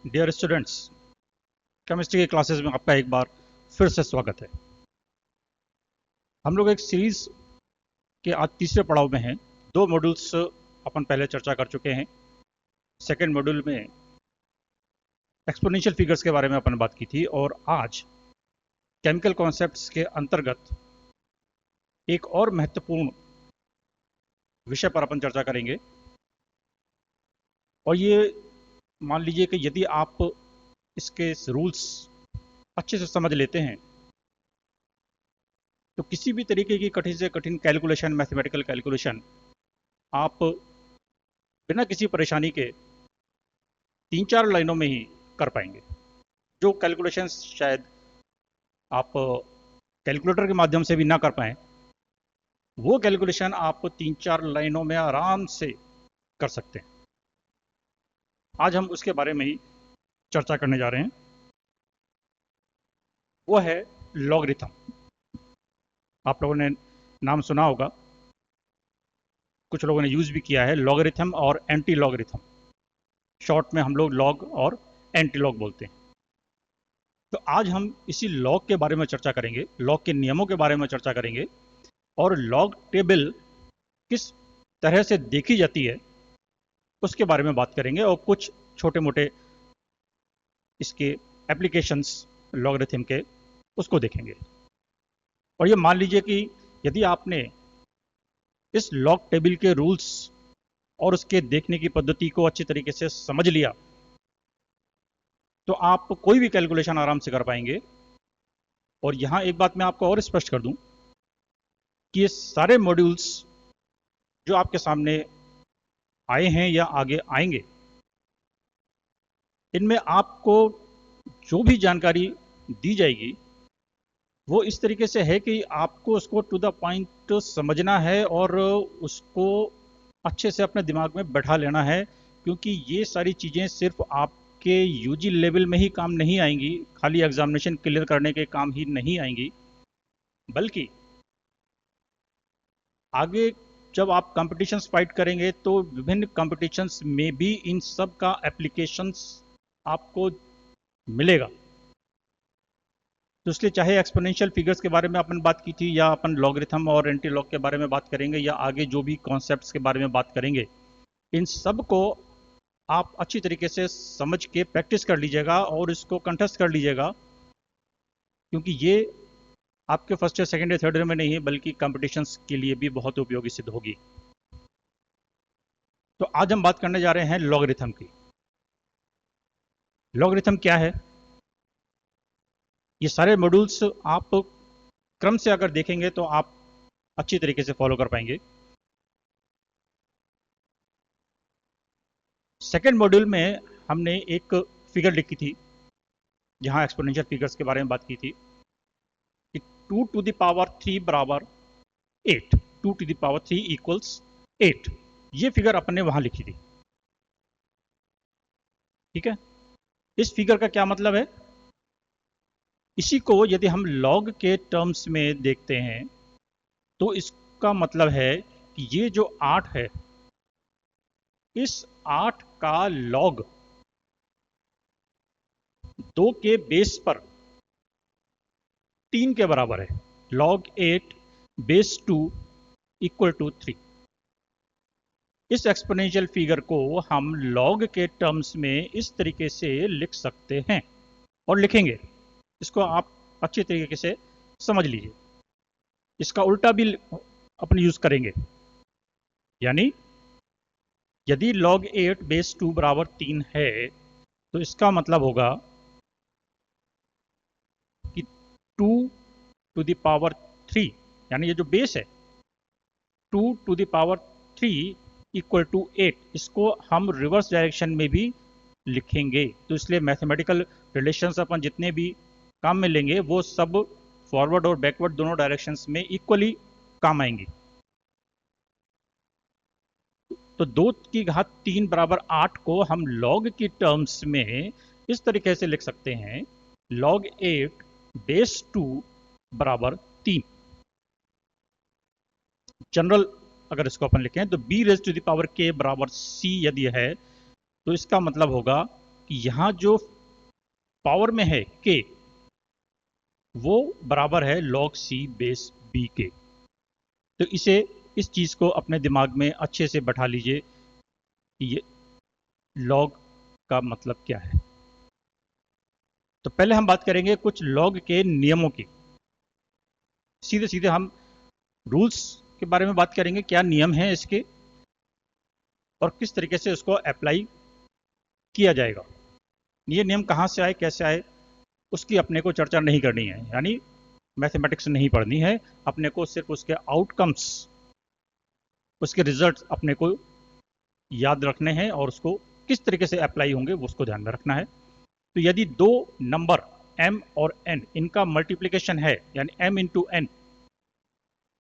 Dear students, chemistry के classes में आपका एक बार फिर से स्वागत है। हम लोग एक सीरीज के आज तीसरे पड़ाव में हैं। 2 मॉड्यूल्स अपन पहले चर्चा कर चुके हैं। सेकेंड मॉड्यूल में एक्सपोनेंशियल फिगर्स के बारे में अपन बात की थी और आज केमिकल कॉन्सेप्ट्स के अंतर्गत एक और महत्वपूर्ण विषय पर अपन चर्चा करेंगे। और ये मान लीजिए कि यदि आप इसके रूल्स अच्छे से समझ लेते हैं तो किसी भी तरीके की कठिन से कठिन कैलकुलेशन, मैथमेटिकल कैलकुलेशन आप बिना किसी परेशानी के 3-4 लाइनों में ही कर पाएंगे। जो कैलकुलेशंस शायद आप कैलकुलेटर के माध्यम से भी ना कर पाएं, वो कैलकुलेशन आप 3-4 लाइनों में आराम से कर सकते हैं। आज हम उसके बारे में ही चर्चा करने जा रहे हैं। वो है लॉगरिथम। आप लोगों ने नाम सुना होगा, कुछ लोगों ने यूज़ भी किया है, लॉगरिथम और एंटी लॉगरिथम। शॉर्ट में हम लोग लॉग और एंटी लॉग बोलते हैं। तो आज हम इसी लॉग के बारे में चर्चा करेंगे, लॉग के नियमों के बारे में चर्चा करेंगे और लॉग टेबल किस तरह से देखी जाती है उसके बारे में बात करेंगे और कुछ छोटे मोटे इसके एप्लीकेशंस लॉगरिथम के उसको देखेंगे। और ये मान लीजिए कि यदि आपने इस लॉग टेबल के रूल्स और उसके देखने की पद्धति को अच्छी तरीके से समझ लिया तो आप कोई भी कैलकुलेशन आराम से कर पाएंगे। और यहाँ एक बात मैं आपको और स्पष्ट कर दूं कि ये सारे मॉड्यूल्स जो आपके सामने आए हैं या आगे आएंगे, इनमें आपको जो भी जानकारी दी जाएगी वो इस तरीके से है कि आपको उसको टू द पॉइंट समझना है और उसको अच्छे से अपने दिमाग में बैठा लेना है, क्योंकि ये सारी चीज़ें सिर्फ आपके यूजी लेवल में ही काम नहीं आएंगी, खाली एग्जामिनेशन क्लियर करने के काम ही नहीं आएंगी, बल्कि आगे जब आप कॉम्पिटिशन्स फाइट करेंगे तो विभिन्न कॉम्पिटिशन्स में भी इन सब का एप्लीकेशंस आपको मिलेगा। तो इसलिए चाहे एक्सपोनेंशियल फिगर्स के बारे में अपन बात की थी या अपन लॉगरिथम और एंटी लॉग के बारे में बात करेंगे या आगे जो भी कॉन्सेप्ट्स के बारे में बात करेंगे, इन सब को आप अच्छी तरीके से समझ के प्रैक्टिस कर लीजिएगा और इसको कंठस्थ कर लीजिएगा, क्योंकि ये आपके first year, second year, third year में नहीं है बल्कि कॉम्पिटिशन्स के लिए भी बहुत उपयोगी सिद्ध होगी। तो आज हम बात करने जा रहे हैं लॉगरिथम की। लॉगरिथम क्या है? ये सारे मॉड्यूल्स आप क्रम से अगर देखेंगे तो आप अच्छी तरीके से फॉलो कर पाएंगे। सेकेंड मॉड्यूल में हमने एक फिगर लिखी थी जहां एक्सपोनेंशियल फिगर्स के बारे में बात की थी कि 2 टू द पावर 3 बराबर 8, 2 टू द पावर 3 इक्वल्स 8। ये फिगर अपन ने वहां लिखी थी। ठीक है, इस फिगर का क्या मतलब है? इसी को यदि हम लॉग के टर्म्स में देखते हैं तो इसका मतलब है कि ये जो 8 है, इस 8 का लॉग 2 के बेस पर 3 के बराबर है। log 8 base 2 equal to 3। इस एक्सपोनेंशियल फिगर को हम लॉग के टर्म्स में इस तरीके से लिख सकते हैं और लिखेंगे। इसको आप अच्छे तरीके से समझ लीजिए। इसका उल्टा भी अपन यूज करेंगे, यानी यदि log 8 बेस 2 बराबर 3 है तो इसका मतलब होगा कि 2 टू द पावर 3, यानी ये जो बेस है 2 to the power 3 equal to 8, इसको हम रिवर्स डायरेक्शन में भी लिखेंगे। तो इसलिए मैथमेटिकल रिलेशंस अपन जितने भी काम में लेंगे वो सब फॉरवर्ड और बैकवर्ड दोनों डायरेक्शंस में इक्वली काम आएंगी। तो 2 की घात 3 बराबर 8 को हम लॉग की टर्म्स में इस तरीके से लिख सकते हैं, log 8 बेस 2 बराबर 3। जनरल अगर इसको अपन लिखें तो b raise to the power k बराबर c यदि है तो इसका मतलब होगा कि यहां जो पावर में है k, वो बराबर है log c बेस b के। तो इस चीज को अपने दिमाग में अच्छे से बैठा लीजिए कि ये log का मतलब क्या है। तो पहले हम बात करेंगे कुछ log के नियमों की। सीधे सीधे हम रूल्स के बारे में बात करेंगे, क्या नियम है इसके और किस तरीके से उसको अप्लाई किया जाएगा। ये नियम कहाँ से आए, कैसे आए, उसकी अपने को चर्चा नहीं करनी है, यानी मैथमेटिक्स नहीं पढ़नी है। अपने को सिर्फ उसके आउटकम्स, उसके रिजल्ट्स अपने को याद रखने हैं और उसको किस तरीके से अप्लाई होंगे वो उसको ध्यान में रखना है। तो यदि दो नंबर m और n इनका मल्टीप्लिकेशन है, यानी m इंटू एन,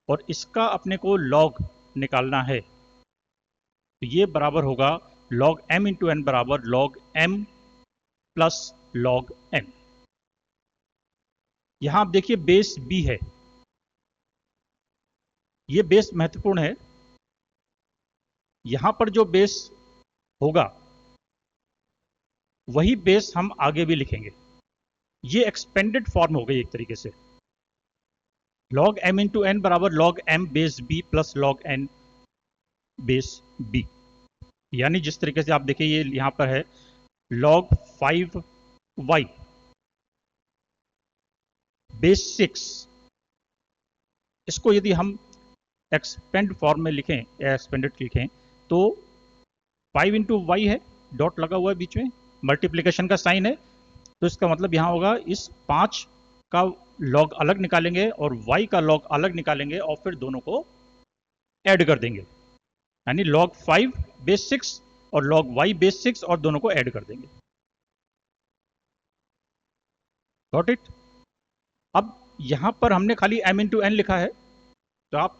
और इसका अपने को log निकालना है, तो ये बराबर होगा log m इंटू एन बराबर log m plus log n। यहां आप देखिए बेस b है, ये बेस महत्वपूर्ण है। यहां पर जो बेस होगा वही बेस हम आगे भी लिखेंगे। ये एक्सपेंडेड फॉर्म हो गई एक तरीके से। log m इंटू एन बराबर log m base b plus log n base b। यानी जिस तरीके से आप देखिए ये यहां पर है log 5y बेस 6। इसको यदि हम एक्सपेंड फॉर्म में लिखें या एक्सपेंडेड लिखें तो 5 इंटू वाई है, डॉट लगा हुआ है बीच में, मल्टीप्लीकेशन का साइन है। तो इसका मतलब यहां होगा इस 5 का लॉग अलग निकालेंगे और y का लॉग अलग निकालेंगे और फिर दोनों को ऐड कर देंगे, यानी log 5 बेस 6 और log y बेस 6 और दोनों को ऐड कर देंगे। Got it. अब यहां पर हमने खाली m इंटू एन लिखा है, तो आप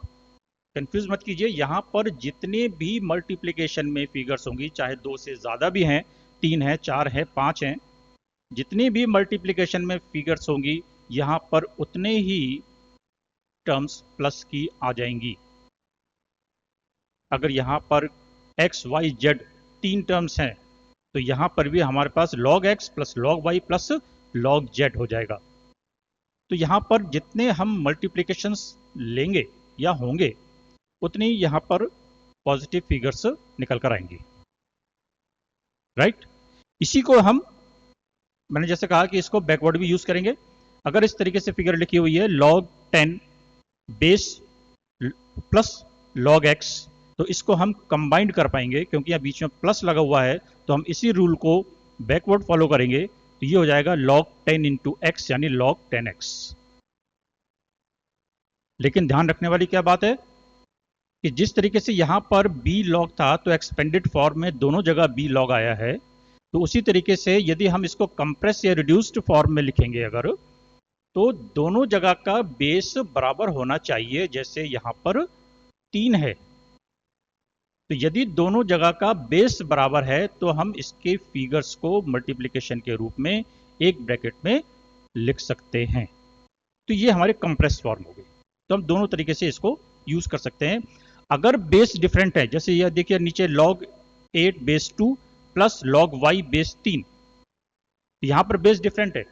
कंफ्यूज मत कीजिए। यहां पर जितने भी मल्टीप्लिकेशन में फिगर्स होंगी, चाहे 2 से ज्यादा भी हैं, 3 है, 4 है, 5 हैं, जितनी भी मल्टीप्लिकेशन में फिगर्स होंगी यहां पर उतने ही टर्म्स प्लस की आ जाएंगी। अगर यहां पर x y z 3 टर्म्स हैं तो यहां पर भी हमारे पास log x plus log y plus log z हो जाएगा। तो यहां पर जितने हम मल्टीप्लिकेशंस लेंगे या होंगे उतनी यहां पर पॉजिटिव फिगर्स निकल कर आएंगी, राइट। इसी को हम, मैंने जैसे कहा कि इसको बैकवर्ड भी यूज करेंगे। अगर इस तरीके से फिगर लिखी हुई है log 10 base plus log x, तो इसको हम कंबाइंड कर पाएंगे क्योंकि यहां बीच में प्लस लगा हुआ है, तो हम इसी रूल को बैकवर्ड फॉलो करेंगे। तो ये हो जाएगा log 10 इंटू एक्स यानी log 10x। लेकिन ध्यान रखने वाली क्या बात है कि जिस तरीके से यहां पर b log था तो एक्सपेंडेड फॉर्म में दोनों जगह b log आया है, तो उसी तरीके से यदि हम इसको कंप्रेस या रिड्यूस्ड फॉर्म में लिखेंगे अगर, तो दोनों जगह का बेस बराबर होना चाहिए। जैसे यहां पर 3 है, तो यदि दोनों जगह का बेस बराबर है तो हम इसके फिगर्स को मल्टीप्लिकेशन के रूप में एक ब्रैकेट में लिख सकते हैं। तो ये हमारे कंप्रेस फॉर्म हो गई। तो हम दोनों तरीके से इसको यूज कर सकते हैं। अगर बेस डिफरेंट है, जैसे यह देखिए नीचे log 8 base 2 plus log y base 3, यहां पर बेस डिफरेंट है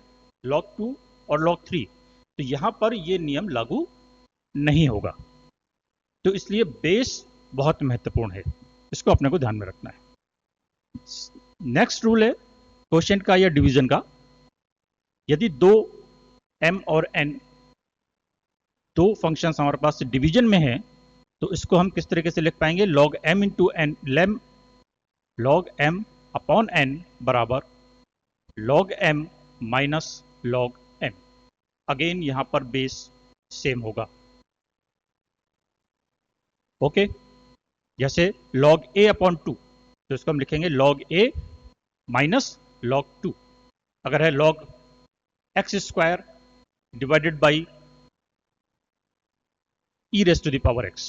log 2 और log 3, तो यहां पर यह नियम लागू नहीं होगा। तो इसलिए बेस बहुत महत्वपूर्ण है, इसको अपने को ध्यान में रखना है। नेक्स्ट रूल है क्वोशिएंट का या डिवीजन का। यदि दो m और n दो फंक्शंस हमारे पास डिवीजन में है, तो इसको हम किस तरीके से लिख पाएंगे, log m into n, log m upon n बराबर log m minus log m। Again यहां पर बेस सेम होगा, ओके। जैसे log a अपॉन 2, तो इसको हम लिखेंगे log a माइनस log 2। अगर है log x square divided by e raise to the power x,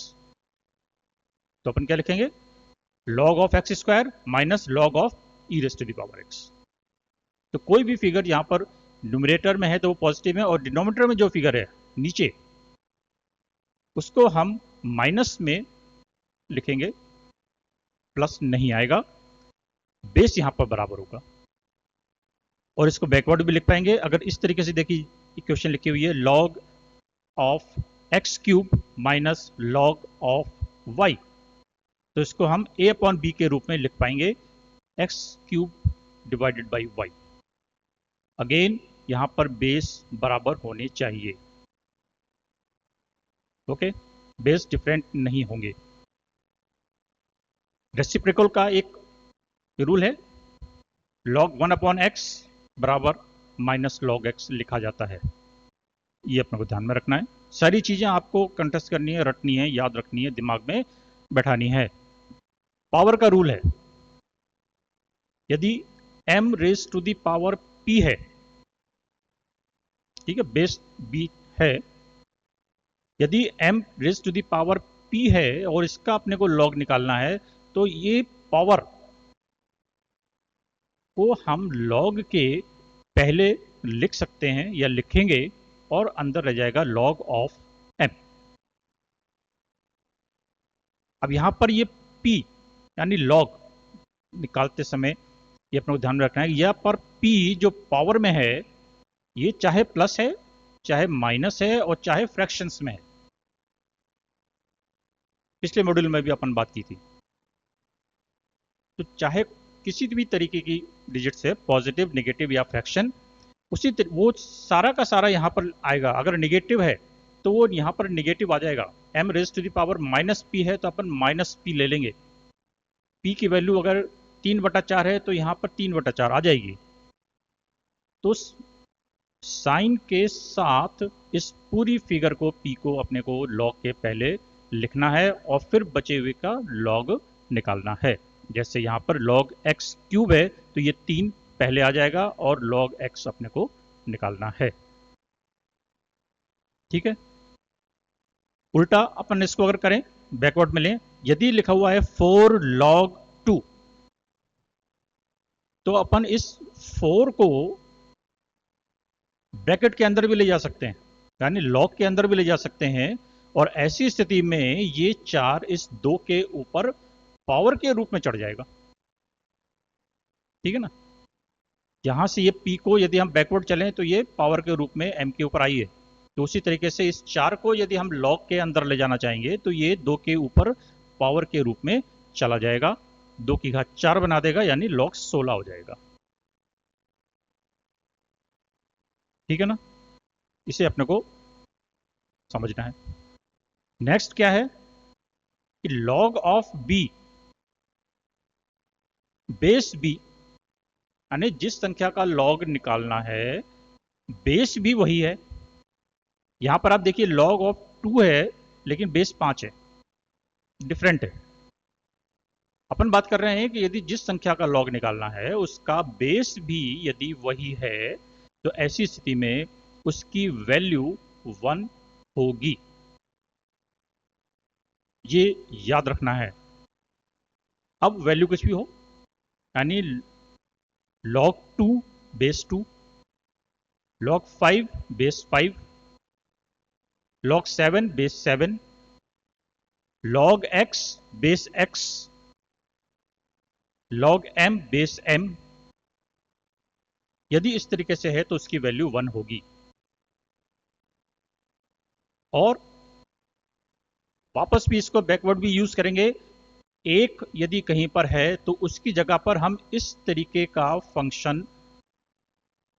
तो अपन क्या लिखेंगे, log of x square minus log of e raise to the power x। तो कोई भी फिगर यहां पर न्यूमरेटर में है तो वो पॉजिटिव है, और डिनोमिनेटर में जो फिगर है नीचे उसको हम माइनस में लिखेंगे, प्लस नहीं आएगा, बेस यहां पर बराबर होगा। और इसको बैकवर्ड भी लिख पाएंगे। अगर इस तरीके से देखिए इक्वेशन लिखी हुई है log of x cube minus log of y, तो इसको हम a अपॉन बी के रूप में लिख पाएंगे x cube divided by y. Again यहां पर बेस बराबर होने चाहिए, ओके, बेस डिफरेंट नहीं होंगे। रेसिप्रोकल का एक रूल है, log 1 अपॉन एक्स बराबर माइनस log x लिखा जाता है। ये अपने को ध्यान में रखना है। सारी चीजें आपको कंटेस्ट करनी है, रटनी है, याद रखनी है, दिमाग में बैठानी है। पावर का रूल है, यदि m raise to the power p है, ठीक है, बेस b है, यदि m raise to the power p है और इसका अपने को log निकालना है, तो ये पावर को हम log के पहले लिख सकते हैं या लिखेंगे और अंदर रह जाएगा log ऑफ m। अब यहां पर ये p यानी log निकालते समय ये अपने को ध्यान में रखना है, यह पर p जो पावर में है ये चाहे प्लस है, चाहे माइनस है और चाहे फ्रैक्शंस में है। पिछले मॉड्यूल में भी अपन बात की थी। तो चाहे किसी भी तरीके की डिजिट्स है, पॉजिटिव, नेगेटिव या फ्रैक्शन, वो सारा का सारा यहां पर आएगा। अगर नेगेटिव है तो वो यहां पर नेगेटिव आ जाएगा। m raise to the power minus p है तो अपन माइनस पी ले लेंगे। p की वैल्यू अगर 3/4 है तो यहां पर 3/4 आ जाएगी। तो साइन के साथ इस पूरी फिगर को p को अपने को log के पहले लिखना है और फिर बचे हुए का log निकालना है। जैसे यहां पर log x क्यूब है तो ये 3 पहले आ जाएगा और log x अपने को निकालना है, ठीक है। उल्टा अपन इसको अगर करें, बैकवर्ड में लें, यदि लिखा हुआ है 4 log 2, तो अपन इस 4 को ब्रैकेट के अंदर भी ले जा सकते हैं, यानी log के अंदर भी ले जा सकते हैं, और ऐसी स्थिति में ये 4 इस 2 के ऊपर पावर के रूप में चढ़ जाएगा, ठीक है ना। यहां से ये p को यदि हम बैकवर्ड चलें तो ये पावर के रूप में m के ऊपर आई है। तो उसी तरीके से इस 4 को यदि हम log के अंदर ले जाना चाहेंगे तो ये 2 के ऊपर पावर के रूप में चला जाएगा, 2 की घात 4 बना देगा, यानी log 16 हो जाएगा, ठीक है ना। इसे अपने को समझना है। नेक्स्ट क्या है कि log of b, base b, यानी जिस संख्या का log निकालना है बेस भी वही है। यहां पर आप देखिए log ऑफ 2 है लेकिन बेस 5 है, डिफरेंट है। अपन बात कर रहे हैं कि यदि जिस संख्या का log निकालना है उसका बेस भी यदि वही है तो ऐसी स्थिति में उसकी वैल्यू 1 होगी, ये याद रखना है। अब वैल्यू कुछ भी हो, यानी log 2 base 2, log 5 base 5, log 7 base 7, log x base x, log m base m, यदि इस तरीके से है तो उसकी वैल्यू 1 होगी। और वापस भी इसको बैकवर्ड भी यूज करेंगे। एक यदि कहीं पर है तो उसकी जगह पर हम इस तरीके का फंक्शन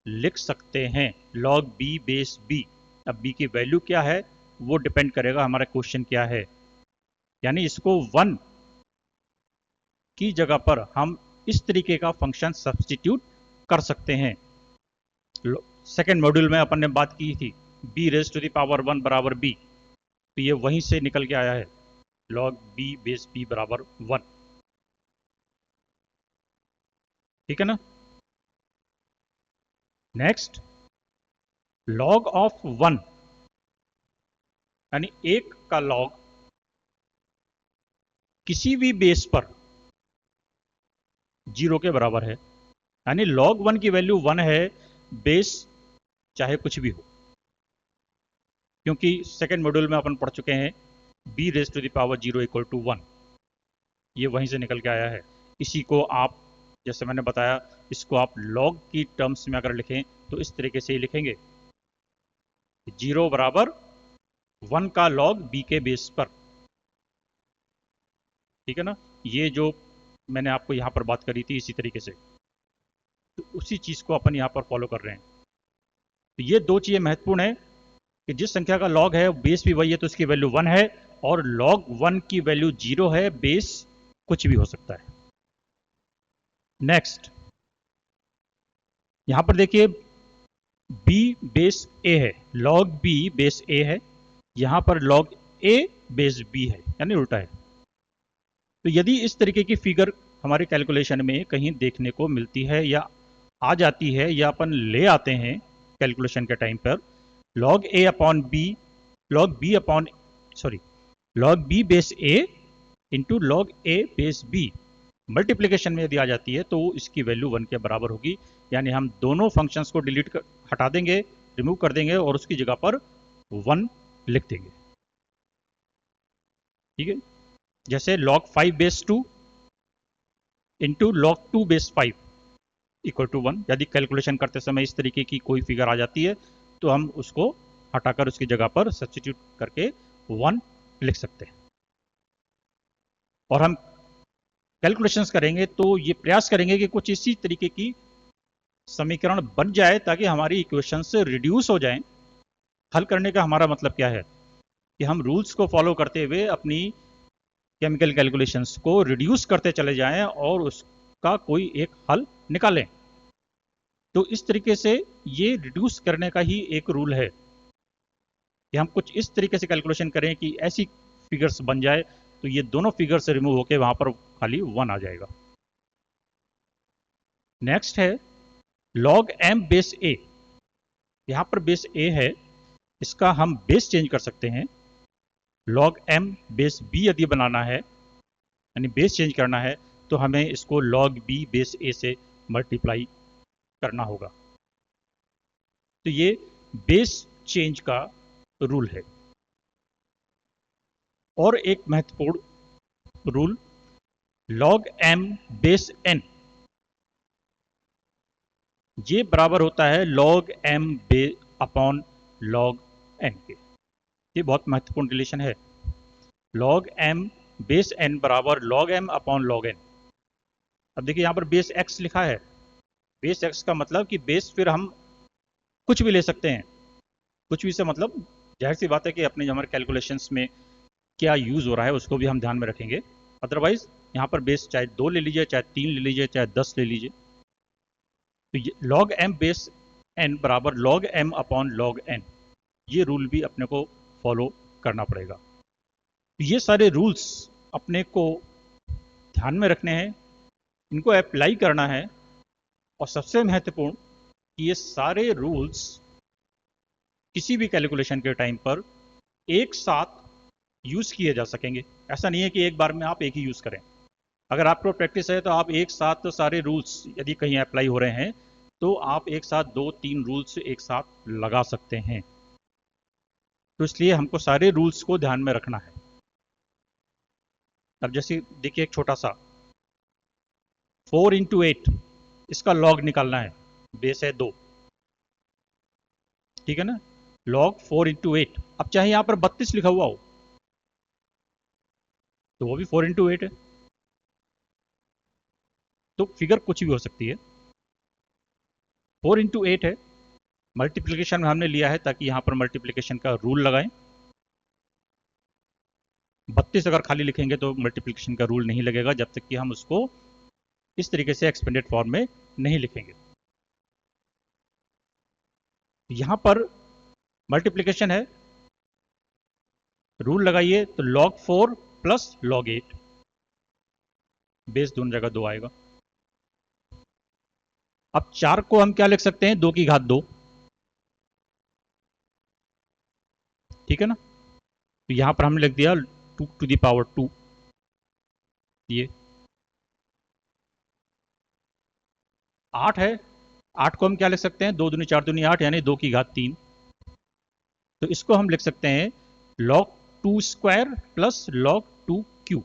लिख सकते हैं, log b बेस b। अब b की वैल्यू क्या है वो डिपेंड करेगा हमारा क्वेश्चन क्या है, यानी इसको 1 की जगह पर हम इस तरीके का फंक्शन सब्स्टिट्यूट कर सकते हैं। सेकेंड मॉड्यूल में अपन ने बात की थी b raise to the power 1 बराबर b, तो ये वहीं से निकल के आया है, log b बेस b बराबर 1, ठीक है ना। नेक्स्ट log ऑफ 1, यानी 1 का log किसी भी बेस पर 0 के बराबर है, यानी log 1 की वैल्यू 1 है, बेस चाहे कुछ भी हो, क्योंकि सेकेंड मॉड्यूल में अपन पढ़ चुके हैं b raise to the power 0 equal to 1, ये वहीं से निकल के आया है। इसी को आप जैसे मैंने बताया, इसको आप लॉग की टर्म्स में अगर लिखें तो इस तरीके से ही लिखेंगे, 0 बराबर 1 का लॉग b के बेस पर। ठीक है ना, ये जो मैंने आपको यहाँ पर बात करी थी इसी तरीके से, तो उसी चीज़ को अपन यहाँ पर फॉलो कर रहे हैं। तो ये दो चीज़ें महत्वपूर्ण है कि जिस संख्या का लॉग है बेस भी वही है तो उसकी वैल्यू 1 है, और लॉग 1 की वैल्यू 0 है, बेस कुछ भी हो सकता है। नेक्स्ट, यहां पर देखिए b बेस a है, log b बेस a है, यहां पर log a बेस b है, यानी उल्टा है। तो यदि इस तरीके की फिगर हमारे कैलकुलेशन में कहीं देखने को मिलती है या आ जाती है या अपन ले आते हैं कैलकुलेशन के टाइम पर, log a upon b, log b upon sorry log b base a into log a base b multiplication में यदि आ जाती है तो इसकी वैल्यू 1 के बराबर होगी। यानी हम दोनों फंक्शंस को हटा देंगे, रिमूव कर देंगे और उसकी जगह पर 1 लिख देंगे। ठीक है, जैसे log 5 base 2 into log 2 base 5 equal to 1। यदि कैलकुलेशन करते समय इस तरीके की कोई फिगर आ जाती है तो हम उसको हटाकर उसकी जगह पर सब्स्टिट्यूट करके 1 लिख सकते हैं। और हम कैलकुलेशंस करेंगे तो ये प्रयास करेंगे कि कुछ इसी तरीके की समीकरण बन जाए ताकि हमारी इक्वेशन से रिड्यूस हो जाएं। हल करने का हमारा मतलब क्या है कि हम रूल्स को फॉलो करते हुए अपनी केमिकल कैलकुलेशंस को रिड्यूस करते चले जाएं और उसका कोई एक हल निकालें। तो इस तरीके से ये रिड्यूस करने का ही एक रूल है कि हम कुछ इस तरीके से कैलकुलेशन करें कि ऐसी फिगर्स बन जाए तो ये दोनों फिगर से रिमूव होकर वहां पर खाली 1 आ जाएगा। नेक्स्ट है log m बेस a। यहां पर बेस a है, इसका हम बेस चेंज कर सकते हैं। log m बेस b यदि बनाना है, यानी बेस चेंज करना है, तो हमें इसको log b बेस a से मल्टीप्लाई करना होगा। तो ये बेस चेंज का रूल है। और एक महत्वपूर्ण rule, log m base n, ये बराबर होता है log m upon log n के। ये बहुत महत्वपूर्ण रिलेशन है। log m बेस n बराबर log m upon log n। अब देखिए यहाँ पर बेस x लिखा है, बेस x का मतलब कि बेस फिर हम कुछ भी ले सकते हैं। कुछ भी से मतलब जाहिर सी बात है कि अपने हमारे कैलकुलेशंस में क्या यूज हो रहा है उसको भी हम ध्यान में रखेंगे। अदरवाइज यहाँ पर बेस चाहे 2 ले लीजिए, चाहे 3 ले लीजिए, चाहे 10 ले लीजिए। तो log m बेस n बराबर log m upon log n, ये रूल भी अपने को फॉलो करना पड़ेगा। तो ये सारे रूल्स अपने को ध्यान में रखने हैं, इनको अप्लाई करना है। और सबसे महत्वपूर्ण कि ये सारे रूल्स किसी भी कैलकुलेशन के टाइम पर एक साथ यूज किए जा सकेंगे। ऐसा नहीं है कि एक बार में आप एक ही यूज करें। अगर आपको प्रैक्टिस है तो आप एक साथ तो सारे रूल्स यदि कहीं अप्लाई हो रहे हैं तो आप एक साथ 2-3 रूल्स एक साथ लगा सकते हैं। तो इसलिए हमको सारे रूल्स को ध्यान में रखना है। अब जैसे देखिए एक छोटा सा 4 इंटू 8, इसका लॉग निकालना है, बेस है 2। ठीक है ना, log 4 इंटू 8। अब चाहे यहां पर 32 लिखा हुआ हो तो वो भी 4 इंटू 8 है, तो फिगर कुछ भी हो सकती है। 4 इंटू 8 है, मल्टीप्लीकेशन में हमने लिया है ताकि यहां पर मल्टीप्लीकेशन का रूल लगाएं। 32 अगर खाली लिखेंगे तो मल्टीप्लीकेशन का रूल नहीं लगेगा जब तक कि हम उसको इस तरीके से एक्सपेंडेड फॉर्म में नहीं लिखेंगे। यहां पर मल्टीप्लीकेशन है, रूल लगाइए तो log 4 प्लस log 8, बेस दोनों जगह 2 आएगा। अब 4 को हम क्या लिख सकते हैं, 2 की घात 2। ठीक है ना, तो यहां पर हमने लिख दिया 2 टू द पावर 2। ये 8 है, 8 को हम क्या लिख सकते हैं, 2 दूनी 4 दूनी 8, यानी 2 की घात 3। तो इसको हम लिख सकते हैं log 2 square plus log 2 cube.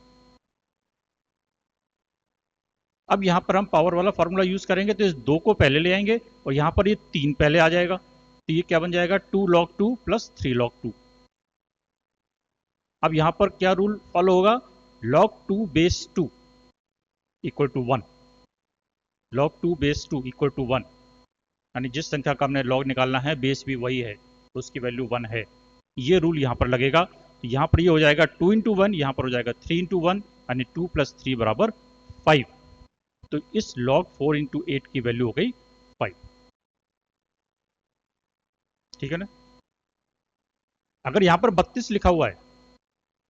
अब यहाँ पर हम पावर वाला फॉर्मूला यूज करेंगे, तो इस 2 को पहले ले आएंगे और यहाँ पर ये 3 पहले आ जाएगा, तो ये क्या बन जाएगा 2 log 2 प्लस 3 log 2। अब यहाँ पर क्या रूल फॉलो होगा, log 2 base 2 equal to 1, log 2 base 2 equal to 1, यानी जिस संख्या का हमने log निकालना है बेस भी वही है तो उसकी वैल्यू 1 है। ये रूल यहाँ पर लगेगा, तो यहाँ पर ये हो जाएगा 2 इंटू 1, यहाँ पर हो जाएगा 3 इंटू 1, यानी 2 प्लस 3 बराबर 5। तो इस log 4 इंटू 8 की वैल्यू हो गई 5। ठीक है ना। अगर यहाँ पर 32 लिखा हुआ है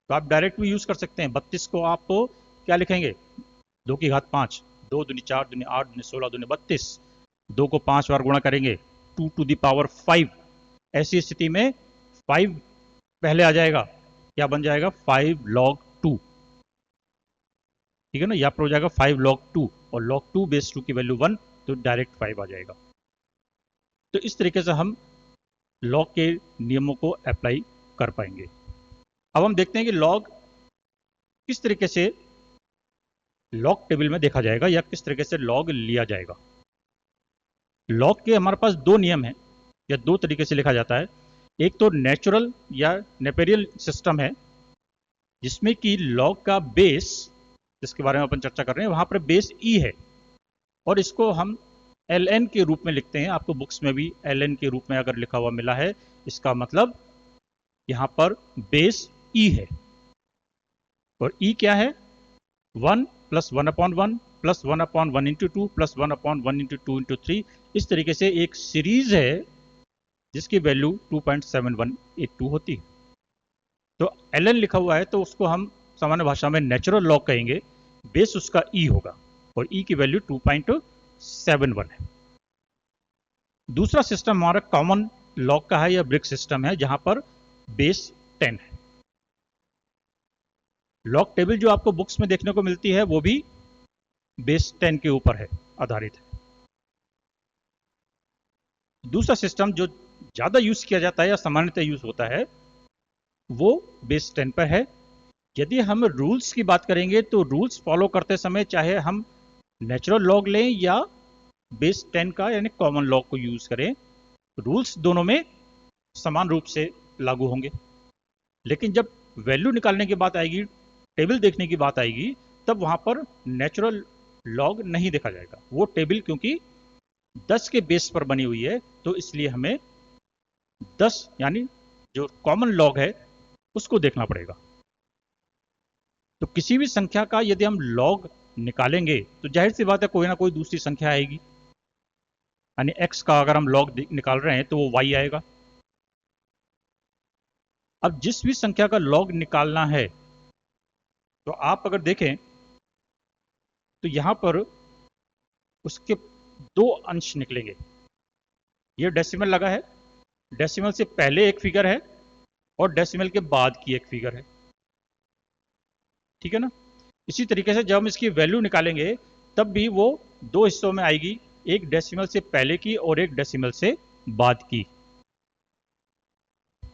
तो आप डायरेक्ट भी यूज कर सकते हैं। 32 को आप क्या लिखेंगे, 2 की घात 5, 2 दूनी 4 दूनी 8 दूनी 16 दूनी 32, 2 को 5 बार गुणा करेंगे 2 टू द पावर 5। ऐसी स्थिति में 5 पहले आ जाएगा, क्या बन जाएगा 5 log 2। ठीक है ना, यहाँ पर हो जाएगा 5 log 2 और log 2 बेस 2 की वैल्यू 1, तो डायरेक्ट 5 आ जाएगा। तो इस तरीके से हम लॉग के नियमों को अप्लाई कर पाएंगे। अब हम देखते हैं कि लॉग किस तरीके से लॉग टेबल में देखा जाएगा या किस तरीके से लॉग लिया जाएगा। लॉग के हमारे पास 2 नियम हैं या 2 तरीके से लिखा जाता है। एक तो नेचुरल या नेपेरियल सिस्टम है, जिसमें कि लॉग का बेस, जिसके बारे में अपन चर्चा कर रहे हैं, वहां पर बेस ई है और इसको हम ln के रूप में लिखते हैं। आपको बुक्स में भी ln के रूप में अगर लिखा हुआ मिला है, इसका मतलब यहां पर बेस ई है और ई क्या है 1 plus 1/1 plus 1/1 into 2 plus 1/1 into 2 into 3। इस तरीके से एक सीरीज है जिसकी वैल्यू 2.7182 होती है। तो ln लिखा हुआ है तो उसको हम सामान्य भाषा में नेचुरल लॉग कहेंगे, बेस उसका ई होगा और ई की वैल्यू 2.71 है। दूसरा सिस्टम हमारा कॉमन लॉग का है या ब्रिक सिस्टम है, जहां पर बेस 10 है। लॉग टेबल जो आपको बुक्स में देखने को मिलती है वो भी बेस 10 के ऊपर है, आधारित है। दूसरा सिस्टम जो ज्यादा यूज किया जाता है या सामान्यतः यूज होता है वो बेस 10 पर है। यदि हम रूल्स की बात करेंगे तो रूल्स फॉलो करते समय चाहे हम नेचुरल लॉग लें या बेस 10 का यानी कॉमन लॉग को यूज करें, रूल्स दोनों में समान रूप से लागू होंगे। लेकिन जब वैल्यू निकालने की बात आएगी, टेबल देखने की बात आएगी, तब वहां पर नेचुरल लॉग नहीं देखा जाएगा। वो टेबल क्योंकि 10 के बेस पर बनी हुई है तो इसलिए हमें 10 यानी जो कॉमन लॉग है उसको देखना पड़ेगा। तो किसी भी संख्या का यदि हम लॉग निकालेंगे तो जाहिर सी बात है कोई ना कोई दूसरी संख्या आएगी, यानी x का अगर हम लॉग निकाल रहे हैं तो वो y आएगा। अब जिस भी संख्या का लॉग निकालना है तो आप अगर देखें तो यहां पर उसके 2 अंश निकलेंगे। ये डेसिमल लगा है, डेसिमल से पहले एक फिगर है और डेसिमल के बाद की एक फिगर है। ठीक है ना। इसी तरीके से जब हम इसकी वैल्यू निकालेंगे तब भी वो 2 हिस्सों में आएगी, एक डेसिमल से पहले की और एक डेसिमल से बाद की।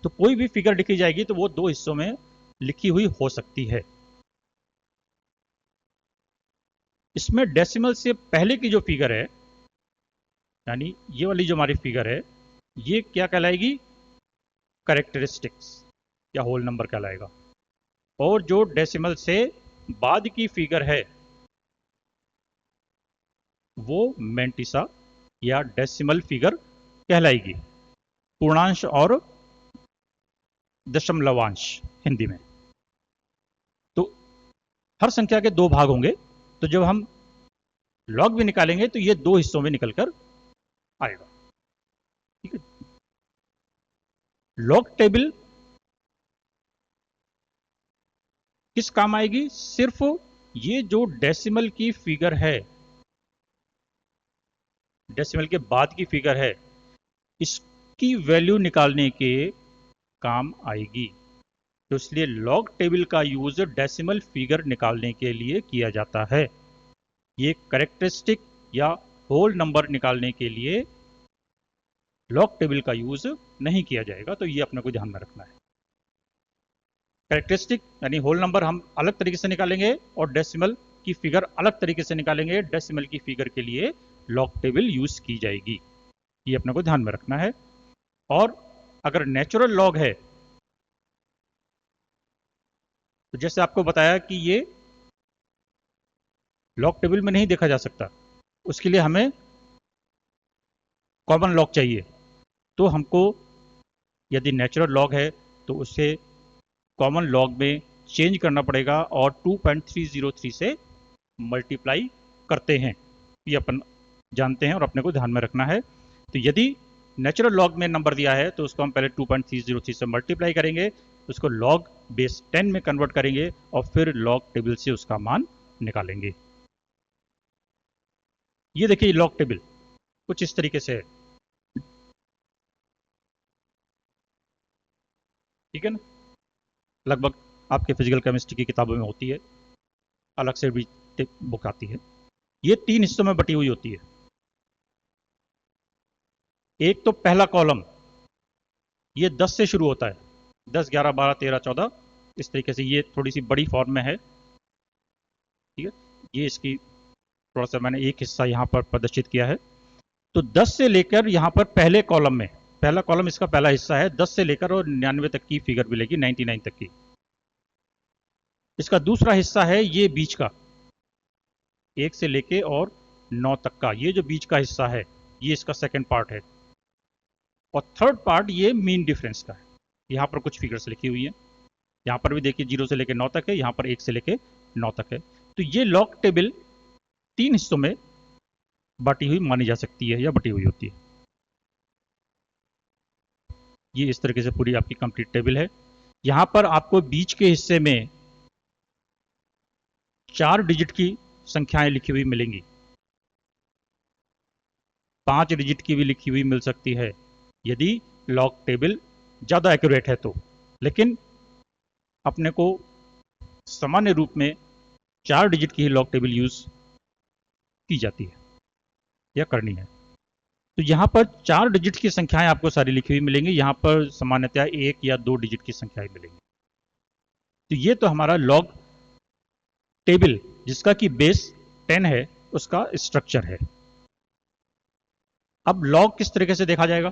तो कोई भी फिगर लिखी जाएगी तो वो 2 हिस्सों में लिखी हुई हो सकती है। इसमें डेसिमल से पहले की जो फिगर है, यानी ये वाली जो हमारी फिगर है, ये क्या कहलाएगी, कैरेक्टरिस्टिक्स या होल नंबर कहलाएगा। और जो डेसिमल से बाद की फिगर है वो मेंटिसा या डेसिमल फिगर कहलाएगी, पूर्णांश और दशमलवांश हिंदी में। तो हर संख्या के 2 भाग होंगे, तो जब हम लॉग भी निकालेंगे तो ये 2 हिस्सों में निकलकर आएगा। ठीक है। लॉग टेबल किस काम आएगी, सिर्फ ये जो डेसिमल की फिगर है, डेसिमल के बाद की फिगर है, इसकी वैल्यू निकालने के काम आएगी। तो इसलिए लॉग टेबल का यूज डेसिमल फिगर निकालने के लिए किया जाता है। ये कैरेक्टरिस्टिक या होल नंबर निकालने के लिए लॉग टेबल का यूज नहीं किया जाएगा, तो ये अपने को ध्यान में रखना है। कैरेक्टरिस्टिक यानी होल नंबर हम अलग तरीके से निकालेंगे और डेसिमल की फिगर अलग तरीके से निकालेंगे, डेसिमल की फिगर के लिए लॉग टेबल यूज की जाएगी। ये अपने को ध्यान में रखना है। और अगर नेचुरल लॉग है तो जैसे आपको बताया कि ये लॉग टेबल में नहीं देखा जा सकता, उसके लिए हमें कॉमन लॉग चाहिए। तो हमको यदि नेचुरल लॉग है तो उसे कॉमन लॉग में चेंज करना पड़ेगा और 2.303 से मल्टीप्लाई करते हैं। ये अपन जानते हैं और अपने को ध्यान में रखना है। तो यदि नेचुरल लॉग में नंबर दिया है तो उसको हम पहले 2.303 से मल्टीप्लाई करेंगे, उसको लॉग बेस 10 में कन्वर्ट करेंगे और फिर लॉग टेबल से उसका मान निकालेंगे। ये देखिए लॉग टेबल कुछ इस तरीके से है, ठीक है ना। लगभग आपके फिजिकल केमिस्ट्री की किताबों में होती है, अलग से भी बुक आती है। ये 3 हिस्सों में बटी हुई होती है। एक तो पहला कॉलम, ये 10 से शुरू होता है, 10, 11, 12, 13, 14 इस तरीके से। ये थोड़ी सी बड़ी फॉर्म में है, ठीक है। ये इसकी थोड़ा सा मैंने एक हिस्सा यहाँ पर प्रदर्शित किया है। तो 10 से लेकर यहाँ पर पहले कॉलम में, पहला कॉलम इसका पहला हिस्सा है, 10 से लेकर और 99 तक की फिगर मिलेगी, 99 तक की। इसका दूसरा हिस्सा है ये बीच का, 1 से लेके और 9 तक का, ये जो बीच का हिस्सा है ये इसका सेकंड पार्ट है। और थर्ड पार्ट ये मीन डिफरेंस का है। यहाँ पर कुछ फिगर्स लिखी हुई है, यहाँ पर भी देखिए 0 से लेकर 9 तक है, यहाँ पर 1 से लेकर 9 तक है। तो ये लॉग टेबल 3 हिस्सों में बांटी हुई मानी जा सकती है या बटी हुई होती है। ये इस तरीके से पूरी आपकी कंप्लीट टेबल है। यहाँ पर आपको बीच के हिस्से में 4 डिजिट की संख्याएं लिखी हुई मिलेंगी, 5 डिजिट की भी लिखी हुई मिल सकती है यदि लॉग टेबल ज़्यादा एक्यूरेट है तो। लेकिन अपने को सामान्य रूप में 4 डिजिट की ही लॉग टेबल यूज की जाती है या करनी है। तो यहाँ पर 4 डिजिट की संख्याएं आपको सारी लिखी हुई मिलेंगी, यहाँ पर सामान्यतः 1 या 2 डिजिट की संख्याएं मिलेंगी। तो ये तो हमारा लॉग टेबल जिसका कि बेस 10 है उसका स्ट्रक्चर है। अब लॉग किस तरीके से देखा जाएगा?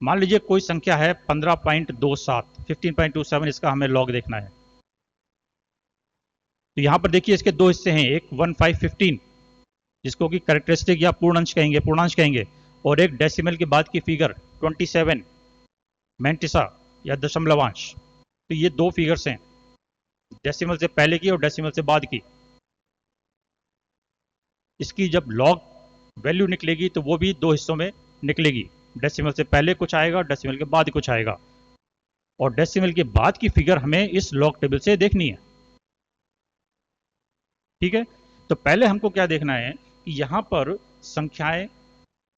मान लीजिए कोई संख्या है 15.27, 15.27, इसका हमें लॉग देखना है। तो यहां पर देखिए इसके दो हिस्से हैं, एक 1515 जिसको कि कैरेक्टरिस्टिक या पूर्णांश कहेंगे, और एक डेसिमल के बाद की फिगर 27 मैंटिसा या दशमलवांश। तो ये दो फिगर्स हैं, डेसिमल से पहले की और डेसिमल से बाद की। इसकी जब लॉग वैल्यू निकलेगी तो वो भी दो हिस्सों में निकलेगी, डेसिमल से पहले कुछ आएगा, डेसिमल के बाद कुछ आएगा। और डेसिमल के बाद की फिगर हमें इस लॉग टेबल से देखनी है, ठीक है। तो पहले हमको क्या देखना है कि यहां पर संख्याएं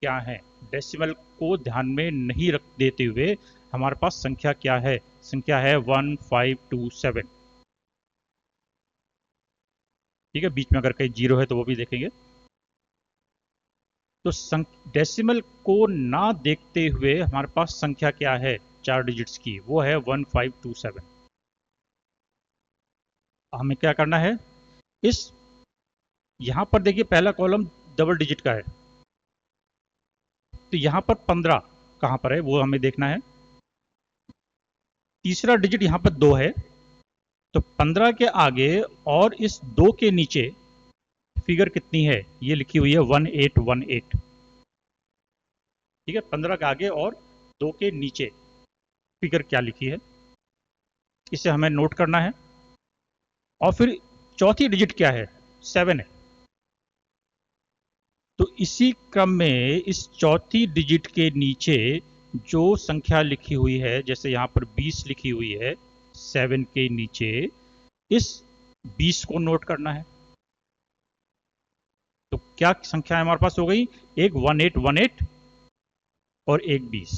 क्या है, डेसिमल को ध्यान में नहीं रख देते हुए हमारे पास संख्या क्या है। संख्या है 1527, ठीक है। बीच में अगर कहीं जीरो है तो वो भी देखेंगे। तो डेसिमल को ना देखते हुए हमारे पास संख्या क्या है 4 डिजिट्स की, वो है 1527। हमें क्या करना है, इस यहां पर देखिए पहला कॉलम डबल डिजिट का है, तो यहां पर 15 कहां पर है वो हमें देखना है। तीसरा डिजिट यहां पर 2 है, तो 15 के आगे और इस 2 के नीचे फिगर कितनी है, ये लिखी हुई है 1818, ठीक है। 15 के आगे और 2 के नीचे फिगर क्या लिखी है, इसे हमें नोट करना है। और फिर चौथी डिजिट क्या है, 7 है। तो इसी क्रम में इस चौथी डिजिट के नीचे जो संख्या लिखी हुई है, जैसे यहां पर 20 लिखी हुई है, 7 के नीचे इस 20 को नोट करना है। तो क्या संख्या हमारे पास हो गई, एक 1818 और एक 20,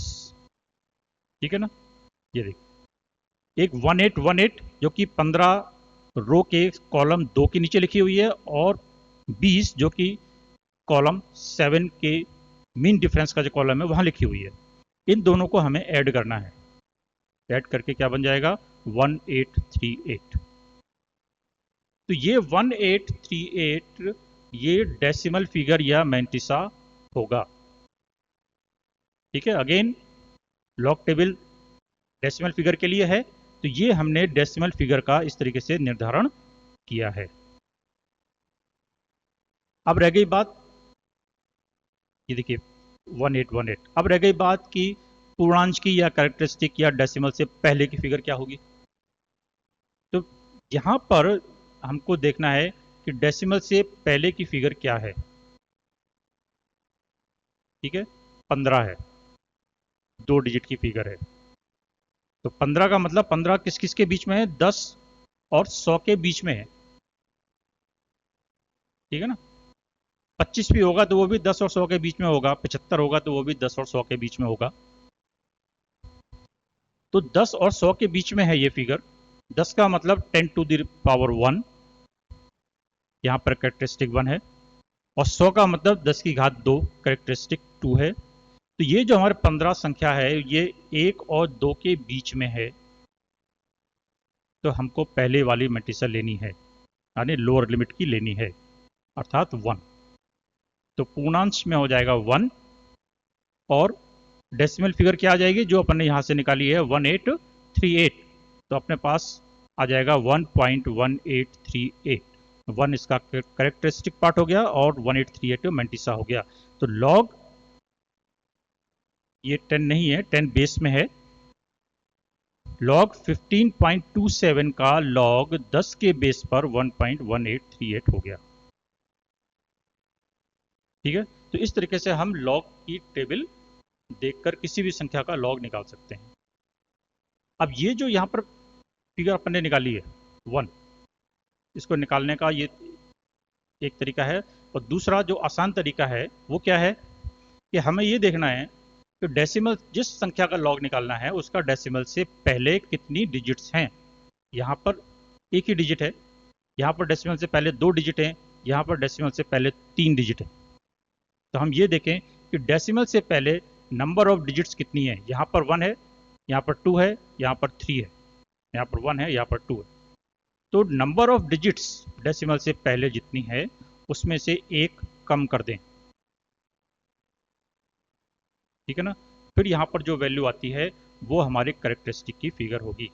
ठीक है ना। ये देखिए एक 1818 जो कि 15 रो के कॉलम 2 के नीचे लिखी हुई है, और 20 जो कि कॉलम 7 के मीन डिफरेंस का जो कॉलम है वहां लिखी हुई है। इन दोनों को हमें ऐड करना है, ऐड करके क्या बन जाएगा 1838। तो ये 1838 ये डेसिमल फिगर या मैंटिसा होगा। ठीक है, again log table decimal figure के लिए है, तो ये हमने डेसिमल फिगर का इस तरीके से निर्धारण किया है। अब रह गई बात, ये देखिए 1818। अब रह गई बात कि पूर्णांश की या कैरेक्टरिस्टिक या डेसिमल से पहले की फिगर क्या होगी। तो यहां पर हमको देखना है कि डेसिमल से पहले की फिगर क्या है। ठीक है, 15 है, 2 डिजिट की फिगर है। तो 15 का मतलब 15 किस किस के बीच में है, 10 और 100 के बीच में है। ठीक है ना, 25 भी होगा तो वो भी 10 और 100 के बीच में होगा, 75 होगा तो वो भी 10 और 100 के बीच में होगा। तो 10 और 100 के बीच में है ये फिगर। 10 का मतलब 10 टू द पावर 1, यहाँ पर कैरेक्टरिस्टिक 1 है, और 100 का मतलब 10 की घात 2, कैरेक्टरिस्टिक 2 है। तो ये जो हमारे 15 संख्या है ये 1 और 2 के बीच में है, तो हमको पहले वाली मैट्रिक्स लेनी है, यानी लोअर लिमिट की लेनी है, अर्थात 1। तो पूर्णांश में हो जाएगा 1, और डेसिमल फिगर क्या आ जाएगी जो अपन ने यहाँ से निकाली है 1838। तो अपने पास आ जाएगा 1.1838। 1 इसका करेक्टरिस्टिक पार्ट हो गया और 1838 मैंटिसा हो गया। तो लॉग ये 10 नहीं है, 10 बेस में है। लॉग 15.27 का लॉग 10 के बेस पर 1.1838 हो गया। ठीक है, तो इस तरीके से हम लॉग की टेबल देखकर किसी भी संख्या का लॉग निकाल सकते हैं। अब ये जो यहाँ पर फिगर अपन ने निकाली है 1, इसको निकालने का ये एक तरीका है। और दूसरा जो आसान तरीका है वो क्या है कि हमें ये देखना है कि डेसिमल, जिस संख्या का लॉग निकालना है उसका डेसिमल से पहले कितनी डिजिट्स हैं। यहाँ पर एक ही डिजिट है, यहाँ पर डेसिमल से पहले 2 डिजिट हैं, यहाँ पर डेसिमल से पहले 3 डिजिट है। तो हम ये देखें कि डेसिमल से पहले नंबर ऑफ डिजिट्स कितनी है। यहाँ पर 1 है, यहाँ पर 2 है, यहाँ पर 3 है, यहाँ पर 1 है, यहाँ पर 2 है। तो नंबर ऑफ डिजिट्स डेसिमल से पहले जितनी है उसमें से एक कम कर दें। ठीक है ना, फिर यहाँ पर जो वैल्यू आती है वो हमारी करेक्टरिस्टिक की फिगर होगी।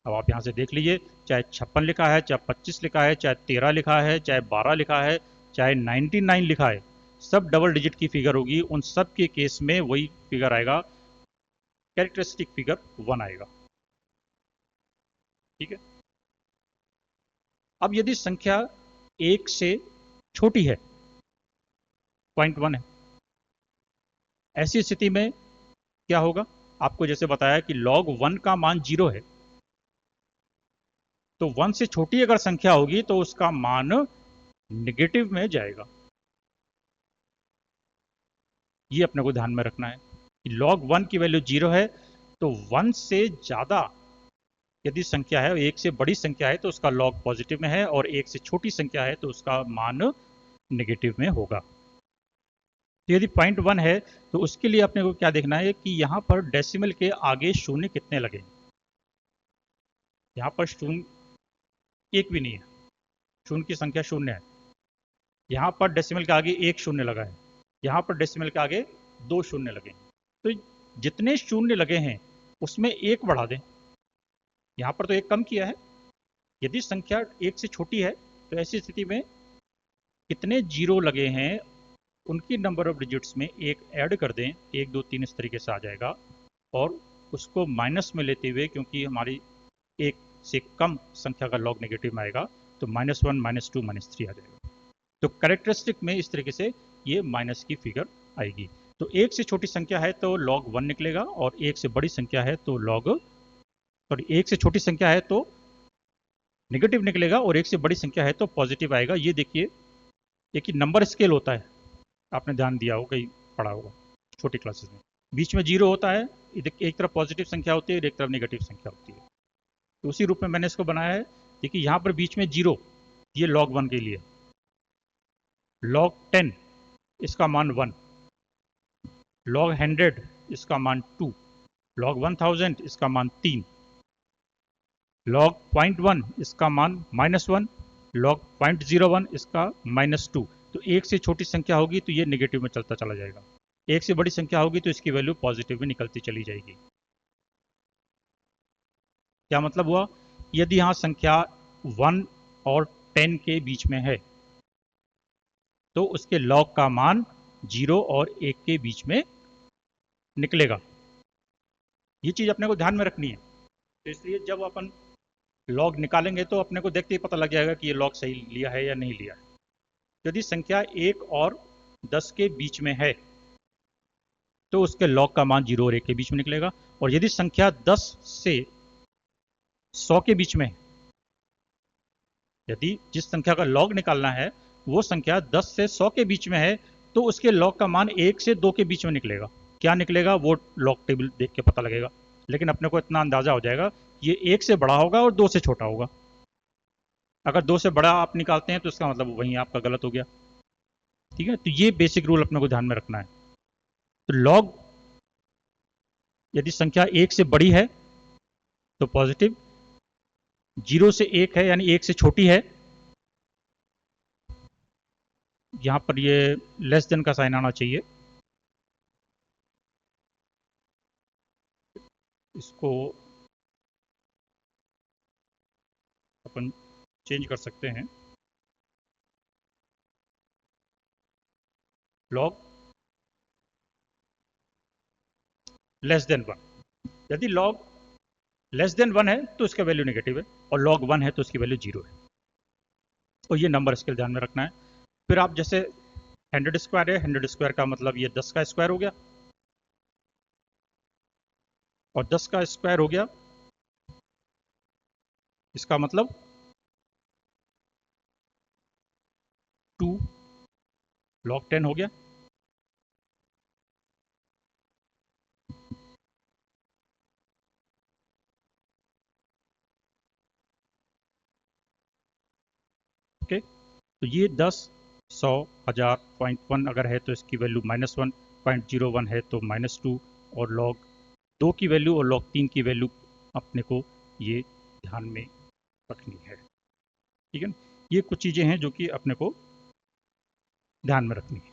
अब आप यहाँ से देख लीजिए, चाहे 56 लिखा है, चाहे 25 लिखा है, चाहे 13 लिखा है, चाहे 12 लिखा है, चाहे 99 लिखा है, सब डबल डिजिट की फिगर होगी। उन सब के केस में वही फिगर आएगा, कैरेक्टरिस्टिक फिगर 1 आएगा। ठीक है, अब यदि संख्या 1 से छोटी है, 0.1 है, ऐसी स्थिति में क्या होगा। आपको जैसे बताया कि log 1 का मान 0 है, तो 1 से छोटी अगर संख्या होगी तो उसका मान नेगेटिव में जाएगा। ये अपने को ध्यान में रखना है कि log 1 की वैल्यू 0 है, तो 1 से ज्यादा यदि संख्या है, 1 से बड़ी संख्या है तो उसका log पॉजिटिव में है, और 1 से छोटी संख्या है तो उसका मान नेगेटिव में होगा। तो यदि 0.1 है तो उसके लिए अपने को क्या देखना है कि यहाँ पर डेसिमल के आगे शून्य कितने लगे। यहाँ पर शून्य एक भी नहीं है, शून्य की संख्या शून्य है। यहाँ पर डेसिमल के आगे एक शून्य लगा है, यहाँ पर डेसिमल के आगे 2 शून्य लगे हैं। तो जितने शून्य लगे हैं उसमें एक बढ़ा दें। यहाँ पर तो एक कम किया है। यदि संख्या 1 से छोटी है तो ऐसी स्थिति में कितने जीरो लगे हैं उनकी नंबर ऑफ डिजिट्स में एक ऐड कर दें, 1 2 3 इस तरीके से आ जाएगा। और उसको माइनस में लेते हुए, क्योंकि हमारी 1 से कम संख्या का लॉग नेगेटिव में आएगा, तो -1 -2 -3 आ जाएगा। तो कैरेक्टरिस्टिक में इस तरीके से ये माइनस की फिगर आएगी। तो 1 से छोटी संख्या है तो log 1 निकलेगा, और 1 से बड़ी संख्या है तो सॉरी 1 से छोटी संख्या है तो नेगेटिव निकलेगा, और 1 से बड़ी संख्या है तो पॉजिटिव आएगा। ये देखिए, एक ही नंबर स्केल होता है, आपने ध्यान दिया हो, कहीं पढ़ा होगा छोटी क्लासेस में। बीच में जीरो होता है, एक तरफ पॉजिटिव संख्या होती है और एक तरफ नेगेटिव संख्या होती है। तो उसी रूप में मैंने इसको बनाया है। देखिए यहाँ पर बीच में जीरो, ये log 1 के लिए। log 10 इसका मान 1, log 100 इसका मान 2, log 1000 इसका मान 3। लॉग 0.1 इसका मान -1, लॉग 0.01 इसका -2। तो एक से छोटी संख्या होगी तो ये नेगेटिव में चलता चला जाएगा, एक से बड़ी संख्या होगी तो इसकी वैल्यू पॉजिटिव में निकलती चली जाएगी। क्या मतलब हुआ? यदि यहाँ संख्या 1 और 10 के बीच में है तो उसके लॉग का मान 0 और 1 के बीच में निकलेगा। ये चीज़ अपने को ध्यान में रखनी है। तो इसलिए जब अपन लॉग निकालेंगे तो अपने को देखते ही पता लग जाएगा कि ये लॉग सही लिया है या नहीं लिया है। यदि संख्या 1 और 10 के बीच में है तो उसके लॉग का मान 0 और 1 के बीच में निकलेगा। और यदि संख्या 10 से 100 के बीच में है, यदि जिस संख्या का लॉग निकालना है वो संख्या 10 से 100 के बीच में है तो उसके लॉग का मान 1 से 2 के बीच में निकलेगा। क्या निकलेगा वो लॉग टेबल देख के पता लगेगा, लेकिन अपने को इतना अंदाजा हो जाएगा ये 1 से बड़ा होगा और 2 से छोटा होगा। अगर 2 से बड़ा आप निकालते हैं तो इसका मतलब वहीं आपका गलत हो गया। ठीक है, तो ये बेसिक रूल अपने को ध्यान में रखना है। तो लॉग यदि संख्या 1 से बड़ी है तो पॉजिटिव, 0 से 1 है यानी 1 से छोटी है, यहां पर ये लेस देन का साइन आना चाहिए, इसको अपन चेंज कर सकते हैं। लॉग लेस देन 1, यदि लॉग लेस देन 1 है तो इसका वैल्यू नेगेटिव है और लॉग 1 है तो इसकी वैल्यू 0 है। और ये नंबर स्केल ध्यान में रखना है। फिर आप जैसे 100 स्क्वायर है, 100 स्क्वायर का मतलब ये 10 का स्क्वायर हो गया, और 10 का स्क्वायर हो गया इसका मतलब 2 लॉग 10 हो गया। ओके, तो ये 10, 100, 1000, 0.1 अगर है तो इसकी वैल्यू -1, 0.01 है तो -2, और लॉग 2 की वैल्यू और लॉग 3 की वैल्यू अपने को ये ध्यान में रखनी है। ठीक है ना? ये कुछ चीज़ें हैं जो कि अपने को ध्यान में रखनी है।